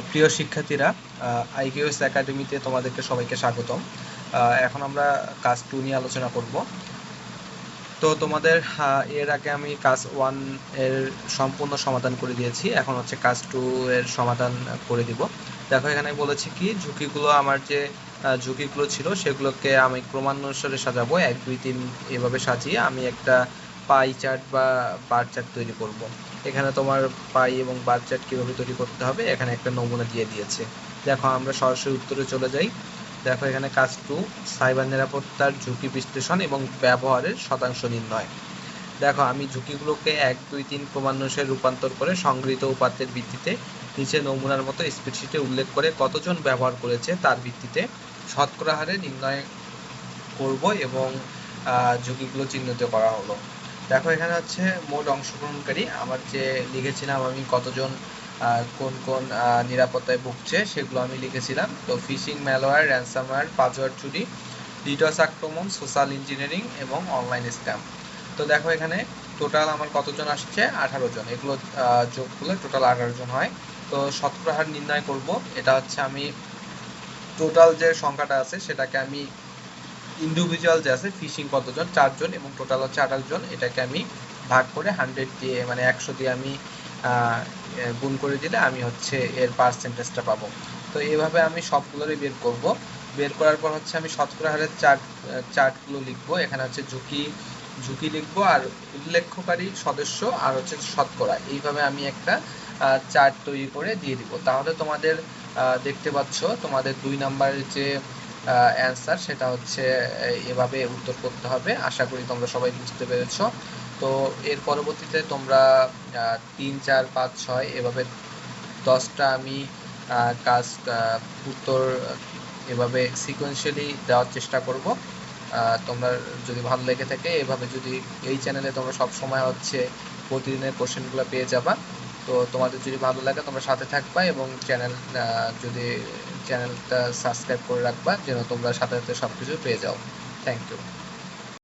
প্রিয় শিক্ষার্থীরা, আইকিউএস একাডেমিতে তোমাদেরকে সবাইকে স্বাগতম। এখন আমরা কাজ 2 নিয়ে আলোচনা করব। তো তোমাদের এর আগে আমি কাজ 1 এর সম্পূর্ণ সমাধান করে দিয়েছি, এখন হচ্ছে কাজ 2 এর সমাধান করে দিব। দেখো এখানে বলেছি কি, ঝুঁকিগুলো আমার যে ঝুঁকিগুলো ছিল সেগুলোকে আমি ক্রমানুসারে সাজাবো, 1 2 3 এভাবে সাজিয়ে আমি একটা পাই চার্ট বা বার চার্ট তৈরি করব। এখানে তোমার পাই এবং বার চার্ট কীভাবে তৈরি করতে হবে এখানে একটা নমুনা দিয়ে দিয়েছে। দেখো আমরা সরাসরি উত্তরে চলে যাই। দেখো এখানে কাজ 2, সাইবার নিরাপত্তার ঝুঁকি বিশ্লেষণ এবং ব্যবহারের শতাংশ নির্ণয়। দেখো আমি ঝুঁকিগুলোকে 1 2 3 ক্রমানুসারে রূপান্তর করে সংগৃহীত উপাত্তের ভিত্তিতে নিচে নমুনার মতো স্প্রেডশিটে উল্লেখ করে কতজন ব্যবহার করেছে তার ভিত্তিতে শতকরা হারে নির্ণয় করব এবং ঝুঁকিগুলো চিহ্নিত করা হলো। দেখো এখানে হচ্ছে মোট অংশগ্রহণকারী, আমার যে লিখেছিলাম আমি কতজন কোন কোন নিরাপত্তায় ভুগছে সেগুলো আমি লিখেছিলাম। তো ফিশিং, ম্যালওয়্যার, র্যানসামওয়্যার, পাসওয়ার্ড চুরি, ডিডস আক্রমণ, সোশ্যাল ইঞ্জিনিয়ারিং এবং অনলাইন স্ক্যাম। তো দেখো এখানে টোটাল আমার কতজন আসছে, 18 জন। এগুলো যোগ করলে টোটাল 18 জন হয়। তো শতকরা হার নির্ণয় করব, এটা হচ্ছে আমি টোটাল যে সংখ্যাটা আছে সেটাকে আমি ইন্ডিভিজুয়াল যে আছে ফিশিং কতজন, 4 জন, এবং টোটাল হচ্ছে 28 জন, এটাকে আমি ভাগ করে 100 দিয়ে মানে 100 দিয়ে আমি গুণ করে দিলে আমি হচ্ছে এর পার্সেন্টেজটা পাবো। তো এইভাবে আমি সবগুলোরই বের করব। বের করার পর হচ্ছে আমি শতকরা হারের চার্টগুলো লিখবো। এখানে হচ্ছে ঝুঁকি লিখবো, আর উল্লেখ্যকারী সদস্য, আর হচ্ছে শতকরা। এইভাবে আমি একটা চার্ট তৈরি করে দিয়ে দিব। তাহলে তোমাদের দেখতে পাচ্ছ তোমাদের 2 নাম্বারের যে অ্যান্সার সেটা হচ্ছে এভাবে উত্তর করতে হবে। আশা করি তোমরা সবাই বুঝতে পেরেছ। তো এর পরবর্তীতে তোমরা 3 4 5 6 এভাবে 10টা আমি কাজ উত্তর এভাবে সিকোয়েন্সিয়ালি দেওয়ার চেষ্টা করব। তোমরা যদি ভালো লেগে থাকে এভাবে, যদি এই চ্যানেলে তোমরা সবসময় হচ্ছে প্রতিদিনের কোশ্চেনগুলো পেয়ে যাবা। তো তোমাদের যদি ভালো লাগে তোমরা সাথে থাকবা এবং চ্যানেলটা সাবস্ক্রাইব করে রাখবা যেন তোমরা সাথে সাথে সব কিছু পেয়ে যাও। Thank you.